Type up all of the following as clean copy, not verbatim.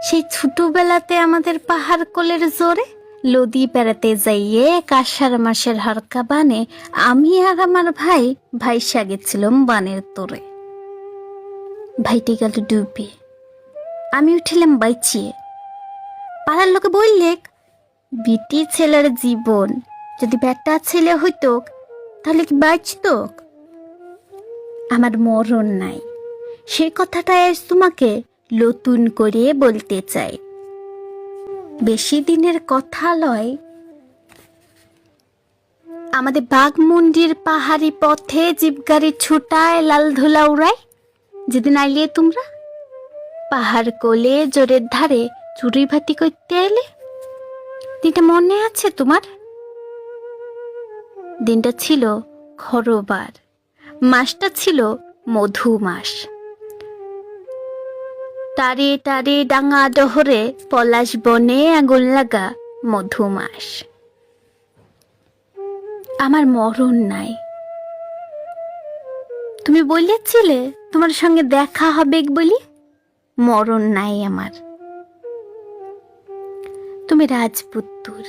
সেই ছোটবেলাতে আমাদের পাহাড় কোলের জোরে লদি বেড়াতে যাইয়ে কাশার মাসের হারকা বানে আমি আর আমার ভাই ভাইসা গেছিলাম বানের তোরে। ভাইটি গেল ডুবে, আমি উঠিলাম বাইচিয়ে। পাড়ার লোকে বললে, বিটি ছেলের জীবন, যদি বেটা ছেলে হইত তাহলে কি বাঁচত? আমার মরণ নাই, সেই কথাটা আজ তোমাকে নতুন করে বলতে চাই। বেশি দিনের কথা লয়, আমাদের বাঘমুন্ডির পাহাড়ি পথে জিপগাড়ি ছুটায় লাল ধুলা উড়ায়। যেদিন আইলে তোমরা পাহাড় কোলে জোরের ধারে চুরি ভাতি করতে এলে, দিনটা মনে আছে তোমার? দিনটা ছিল খরবার, মাসটা ছিল মধু মাস। তারে তারে ডাঙা ডহরে পলাশ বনে আগুন লাগা মধু মাস। আমার মরণ নাই। তুমি বলেছিলে তোমার সঙ্গে দেখা হবে বলি, মরণ নাই আমার। তুমি রাজপুত্তর,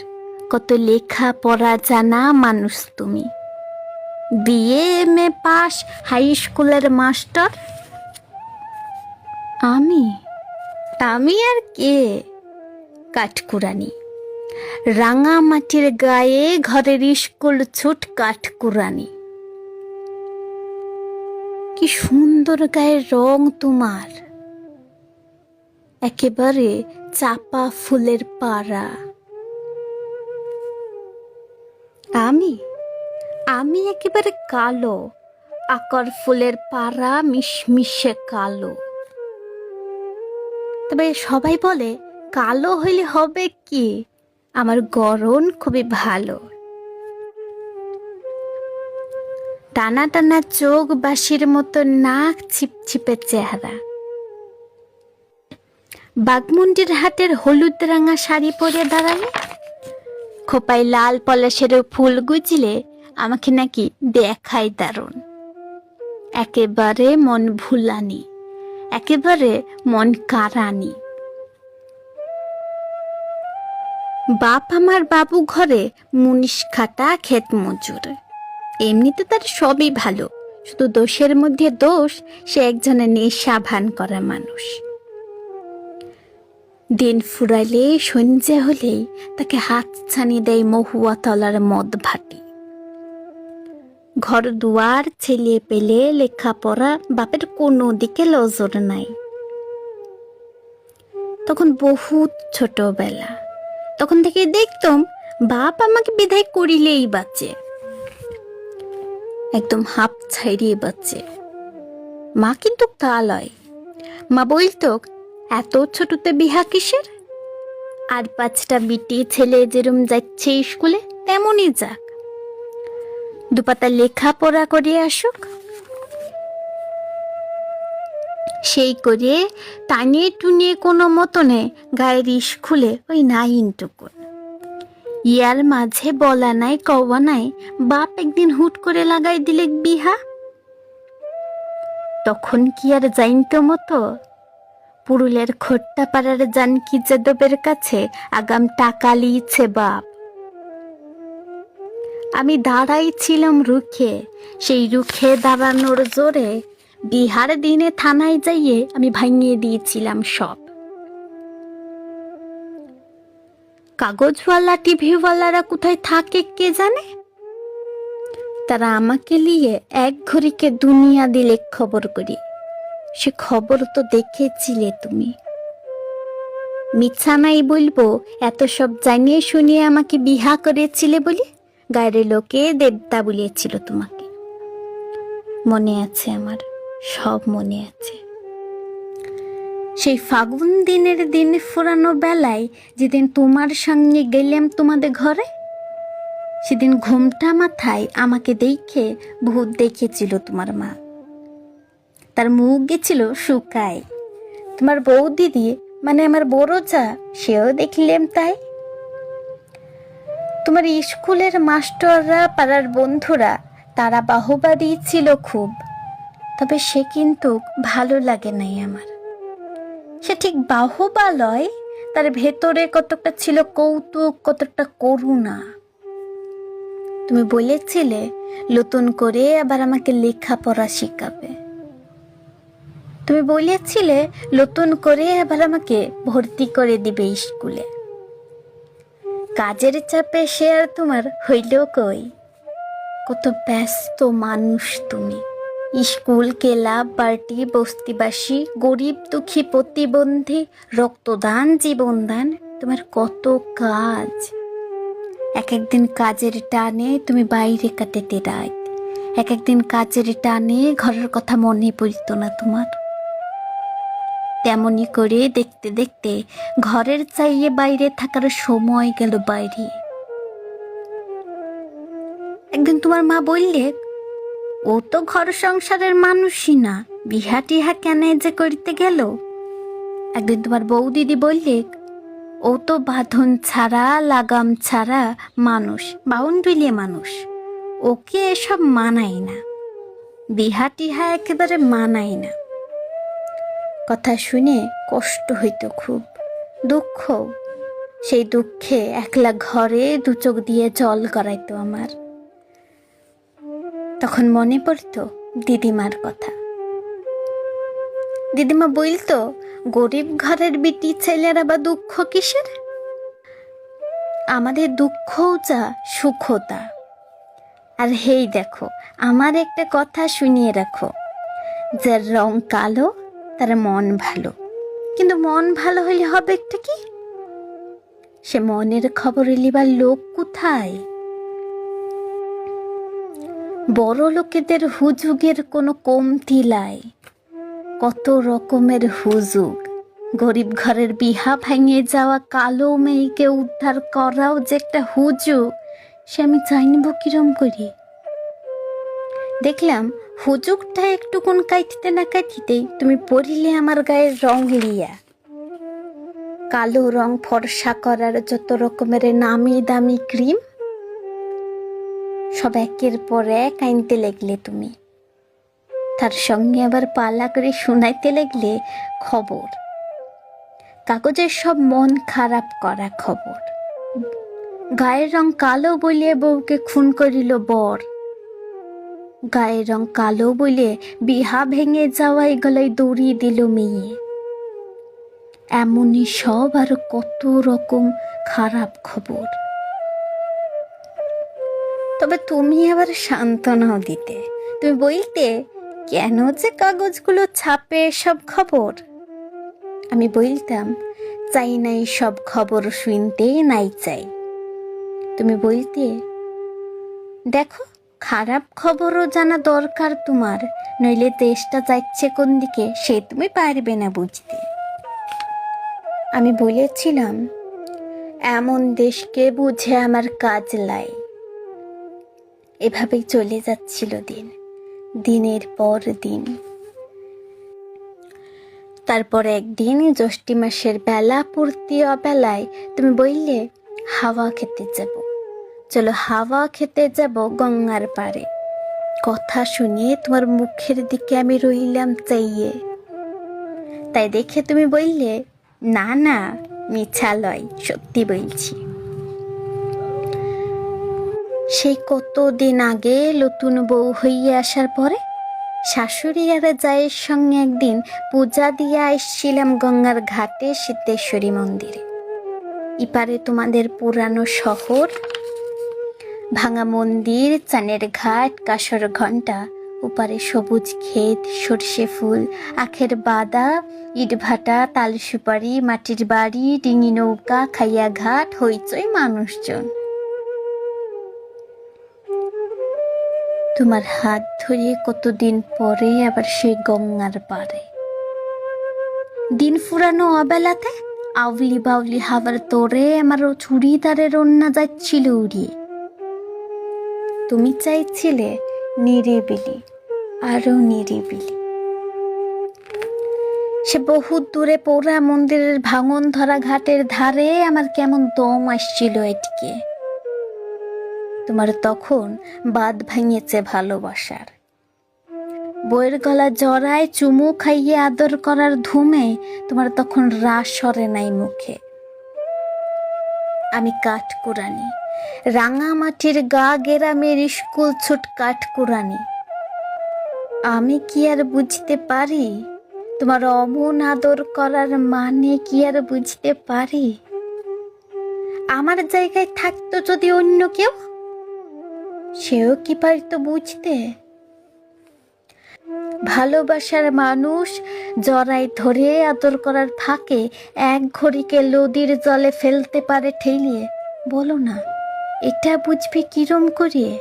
কত লেখা পড়া জানা মানুষ তুমি। বিএ এমএ পাস, হাই স্কুলের মাস্টার। আমি আমি আর কে? কাঠকুরানি, রাঙা মাটির গায়ে ঘরের স্কুল ছুট কাঠকুরানি। কি সুন্দর গায়ের রং তোমার, একেবারে চাপা ফুলের পাড়া। আমি আমি একেবারে কালো, আকর ফুলের পাড়া, মিশমিশে কালো। তবে সবাই বলে কালো হইলে হবে কি, আমার গড়ন খুবই ভালো। টানা টানা চোখ, বাঁশির মতো নাক, ছিপছিপে চেহারা। বাঘমুন্ডির হাটের হলুদ রাঙা শাড়ি পরে দাঁড়ালে, খোপায় লাল পলাশের ফুল গুজলে আমাকে নাকি দেখাই দারুণ। একেবারে মন ভুলানি, একেবারে মন কারানি। বাপ আমার বাবু ঘরে মুনিশ খাটা ক্ষেত মজুর। এমনিতে তার সবই ভালো, শুধু দোষের মধ্যে দোষ, সে একজনের নেশা ভান করা মানুষ। দিন ফুরাইলে সন্ধ্যে হলেই তাকে হাত ছানি দেয় মহুয়া তলার মদ ভাটি। ঘর দুয়ার, ছেলে পেলে, লেখাপড়া, বাপের কোনো দিকে নজর নাই। তখন বহুত ছোটবেলা, তখন থেকে দেখতাম বাপ আমাকে বিদায় করিলেই বাঁচে, একদম হাঁপ ছাইড়িয়ে বাঁচে। মা কিন্তু তা লয়, মা বলতো, এত ছোটতে বিহা কিসের? আর 5টা বিটি ছেলে যেরম যাচ্ছে স্কুলে তেমনই যাক, দুপাতা লেখাপড়া করে আসুক। সেই করে টানিয়ে টুনিয়ে কোনো মতনে গায়ের স্কুলে ওই 9টুকু। ইয়ার মাঝে বলা নাই কওয়া নাই, বাপ একদিন হুট করে লাগাই দিলে বিহা। তখন কি আর যাইতো মতো? পুরুলের খোট্টা পাড়ার জানকি যাদবের কাছে আগাম টাকা লিয়েছে বাপ। আমি দাঁড়াই ছিলাম রুখে, সেই রুখে দাঁড়ানোর জোরে বিহার দিনে থানায় যাইয়ে আমি ভাঙিয়ে দিয়েছিলাম সব। কাগজওয়ালা টিভিওয়ালারা কোথায় থাকে কে জানে? তারা আমাকে নিয়ে এক ঘড়িকে দুনিয়া দিলে খবর করি। সে খবর তো দেখেছিলে তুমি। মিথ্যা নাই বলবো, এত সব জানিয়ে শুনিয়ে আমাকে বিহা করেছিলে বলে গায়ের লোকে দেবতা বলিয়েছিল তোমাকে। মনে আছে আমার, সব মনে আছে। সেই ফাগুন দিনের দিন ফুরানো বেলায় যেদিন তোমার সঙ্গে গেলাম তোমাদের ঘরে, সেদিন ঘুমটা মাথায় আমাকে দেখে ভূত দেখেছিল তোমার মা। তার মুখ গেছিল শুকায়। তোমার বউ দিদি, মানে আমার বড় যা, সেও দেখলাম তাই। তোমার স্কুলের মাস্টাররা, পাড়ার বন্ধুরা, তারা বাহবা দিয়েছিল খুব। তবে সে কিন্তু ভালো লাগে নাই আমার। সে ঠিক বাহুবা লয়, তার ভেতরে কতটা ছিল কৌতুক, কতটা করুণা। তুমি বলেছিলে নতুন করে আবার আমাকে লেখাপড়া শেখাবে। তুমি বলেছিলে নতুন করে আবার আমাকে ভর্তি করে দিবে স্কুলে। কাজের চাপে সে আর তোমার হইল কই? কত ব্যস্ত মানুষ তুমি। স্কুল, ক্লাব, পার্টি, বস্তিবাসী, গরিব দুঃখী, প্রতিবন্ধী, রক্তদান, জীবনদান, তোমার কত কাজ। এক একদিন কাজের টানে তুমি বাইরে কাটাতে রাত, এক একদিন কাজের টানে ঘরের কথা মনে পড়তো না তোমার। তেমনি করে দেখতে দেখতে ঘরের চাইয়ে বাইরে থাকার সময় গেল বাইরে। একদিন তোমার মা বললে, ও তো ঘর সংসারের মানুষই না, বিহা টিহা কেন যে করতে গেল। একদিন তোমার বউ দিদি বললে, ও তো বাঁধন ছাড়া লাগাম ছাড়া মানুষ, বাউন্ডুলিয়ে মানুষ, ওকে এসব মানায় না, বিহা টিহা একেবারে মানায় না। কথা শুনে কষ্ট হইতো খুব, দুঃখ। সেই দুঃখে একলা ঘরে দু চোখ দিয়ে জল গড়াইতো আমার। তখন মনে পড়তো দিদিমার কথা। দিদিমা বলতো, গরিব ঘরের বিটি ছেলেরা বা দুঃখ কিসের? আমাদের দুঃখও যা, সুখও তা। আর হেই দেখো, আমার একটা কথা শুনিয়ে রাখো, যার রং কালো তার মন ভালো। কিন্তু মন ভালো হইলে হবে একটা কি? সে মনের খবর লিবার লোক কোথায়? বড় লোকেদের হুজুগের কোনো কমতি লাই, কত রকমের হুজুগ। গরিব ঘরের বিহা ভেঙে যাওয়া কালো মেয়েকে উদ্ধার করাও যে একটা হুজুগ, সে আমি জানিব কিরম করি। দেখলাম হুজুগটা একটুকুন কাটিতে না কাটিতেই তুমি পড়িলে আমার গায়ের রং লিয়া। কালো রং ফর্সা করার যত রকমের নামি দামি ক্রিম, সব একের পর এক আনতে লাগলে তুমি। তার সঙ্গে আবার পালা করে শোনাইতে লাগলে খবর, কাগজের সব মন খারাপ করা খবর। গায়ের রং কালো বলিয়ে বউকে খুন করিল বর, গায়ের রং কালো বলে বিহা ভেঙে যাওয়াই গলায় দড়ি দিল মেয়ে। এমনই সব আরো কত রকম খারাপ খবর। তবে তুমি আবার সান্ত্বনাও দিতে। তুমি বলতে, কেন যে কাগজগুলো ছাপে সব খবর? আমি বলতাম, চাই নাই সব খবর শুনতে, নাই চাই। তুমি বলতে, দেখো খারাপ খবরও জানা দরকার তোমার, নইলে দেশটা যাচ্ছে কোন দিকে সে তুমি পারবে না বুঝতে। আমি বলেছিলাম, এমন দেশকে বুঝে আমার কাজ লাই। এভাবেই চলে যাচ্ছিল দিন, দিনের পর দিন। তারপর একদিন জ্যৈষ্ঠী মাসের বেলা পূর্তি অবেলায় তুমি বললে, হাওয়া খেতে যাব, চলো হাওয়া খেতে যাব গঙ্গার পাড়ে। কথা শুনে তোমার মুখের দিকে আমি রইলাম চাইয়ে। তাই দেখে তুমি বললে, না না মিছা লয়, সত্যি বলছি। সেই কতদিন আগে নতুন বউ হইয়ে আসার পরে শাশুড়ি আর জায়ের সঙ্গে একদিন পূজা দিয়ে আসছিলাম গঙ্গার ঘাটে সিদ্ধেশ্বরী মন্দিরে। ইপারে তোমাদের পুরানো শহর, ভাঙা মন্দির, চানের ঘাট, কাঁসর ঘণ্টা, ওপারে সবুজ ক্ষেত, সর্ষে ফুল, আখের বাদা, ইটভাটা, তাল সুপারি, মাটির বাড়ি, ডিঙি নৌকা, খাইয়া ঘাট, হইচই মানুষজন। তোমার হাত ধরে কতদিন পরে আবার সেই গঙ্গার পাড়ে। দিন ফুরানো অবেলাতে আউলি বাউলি হাওয়ার তোরে আমার চুড়িদারের ওন্না যাচ্ছিল উড়িয়ে। তুমি চাইছিলে নিরিবিলি, আরো নিরিবিলি। সে বহু দূরে পোড়া মন্দিরের ভাঙন ধরা ঘাটের ধারে আমার কেমন দম আসছিল এটিকে। তোমার তখন বাঁধ ভাঙিয়েছে ভালোবাসার। বইয়ের গলা জড়ায় চুমু খাইয়ে আদর করার ধুমে তোমার তখন রাস সরে নাই মুখে। আমি কাঠকুড়ানি, রাঙামাটির গা গেরামের স্কুল ছুট কাঠকুড়ানি। আমি কি আর বুঝতে পারি তোমার অমন আদর করার মানে কি আর বুঝতে পারি? আমার জায়গায় থাকতো যদি অন্য কেউ, সেও কি পারতো বুঝতে? ভালোবাসার মানুষ জড়াই ধরে আদর করার ফাঁকে এক ঘড়িকে নদীর জলে ফেলতে পারে ঠেলিয়ে। বলো না, এটা বুঝবে কিরম করিয়ে?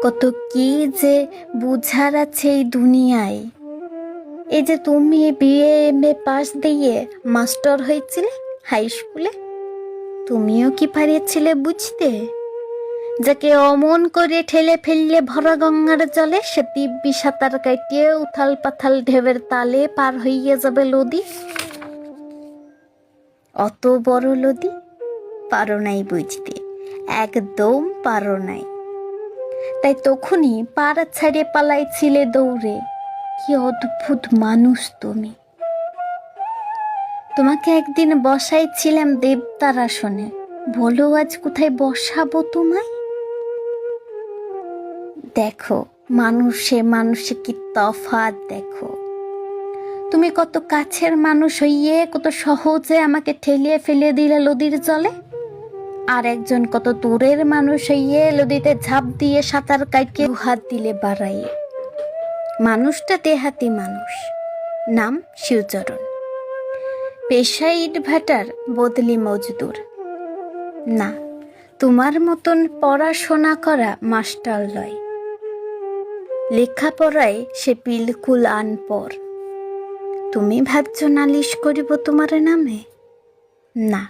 কত কি যে বুঝার আছে এই দুনিয়ায়। এই যে তুমি বিএ এমএ পাস দিয়ে মাস্টার হয়েছিলে হাই স্কুলে, তুমিও কি পারিয়েছিলে বুঝতে? যাকে অমন করে ঠেলে ফেললে ভরা গঙ্গার জলে সে দিব্যি সাঁতার কাটিয়ে উথাল পাথাল ঢেউয়ের তালে পার হইয়া যাবে নদী। অত বড় নদী পারো নাই বুঝতে, একদম পারো নাই। তাই তখনই পাড়া ছাড়িয়ে পালাইছিলে দৌড়ে। কি অদ্ভুত মানুষ তুমি! তোমাকে একদিন বসাইছিলাম দেবতার আসনে, বলো আজ কোথায় বসাবো তোমায়? দেখো মানুষে মানুষে কি তফাৎ দেখো। তুমি কত কাছের মানুষ হইয়ে কত সহজে আমাকে ঠেলিয়ে ফেলে দিলে নদীর জলে, আর একজন কত দূরের মানুষ হইয়ে নদীতে ঝাঁপ দিয়ে সাঁতার কাটিয়ে হাত দিলে বাড়াইয়ে। মানুষটা দেহাতি মানুষ, নাম শিবচরণ, পেশা ইট ভাটার বদলি মজদুর। না, তোমার মতন পড়াশোনা করা মাস্টার লয়, লেখাপড়ায় সে বিলকুল আনপড়। তুমি ভাবছো নালিশ করিব তোমার নামে? না,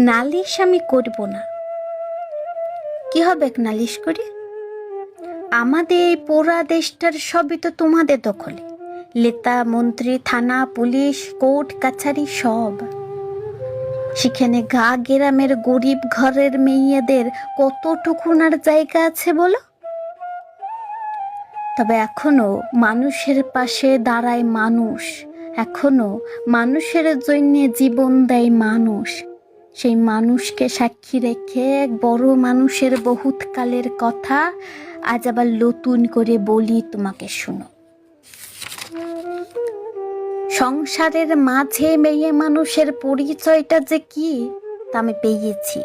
নালিশ আমি করব না। কি হবে নালিশ করি? আমাদের এই পোড়া দেশটার সবই তো তোমাদের দখলে, নেতা মন্ত্রী থানা পুলিশ কোর্ট কাছারি সব। সেখানে গা গ্রামের গরিব ঘরের মেয়েদের কতটুকুনার জায়গা আছে বলো? তবে এখনো মানুষের পাশে দাঁড়ায় মানুষ, এখনো মানুষের জন্য জীবন দেয় মানুষ। সেই মানুষকে সাক্ষী রেখে এক বড় মানুষের বহুত কালের কথা আজ আবার নতুন করে বলি তোমাকে, শুনো। সংসারের মাঝে মেয়ে মানুষের পরিচয়টা যে কি তা আমি পেয়েছি,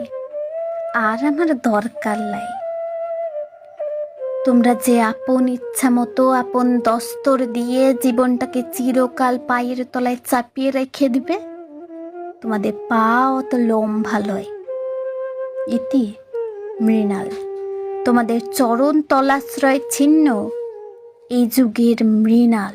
আর আমার দরকার নাই। তোমরা যে আপন ইচ্ছা মতো আপন দস্তর দিয়ে জীবনটাকে চিরকাল পায়ের তলায় চাপিয়ে রেখে দিবে, তোমাদের পা অত লম্বা লয়। ইতি মৃণাল, তোমাদের চরণ তলাশ্রয় ছিন্ন এই যুগের মৃণাল।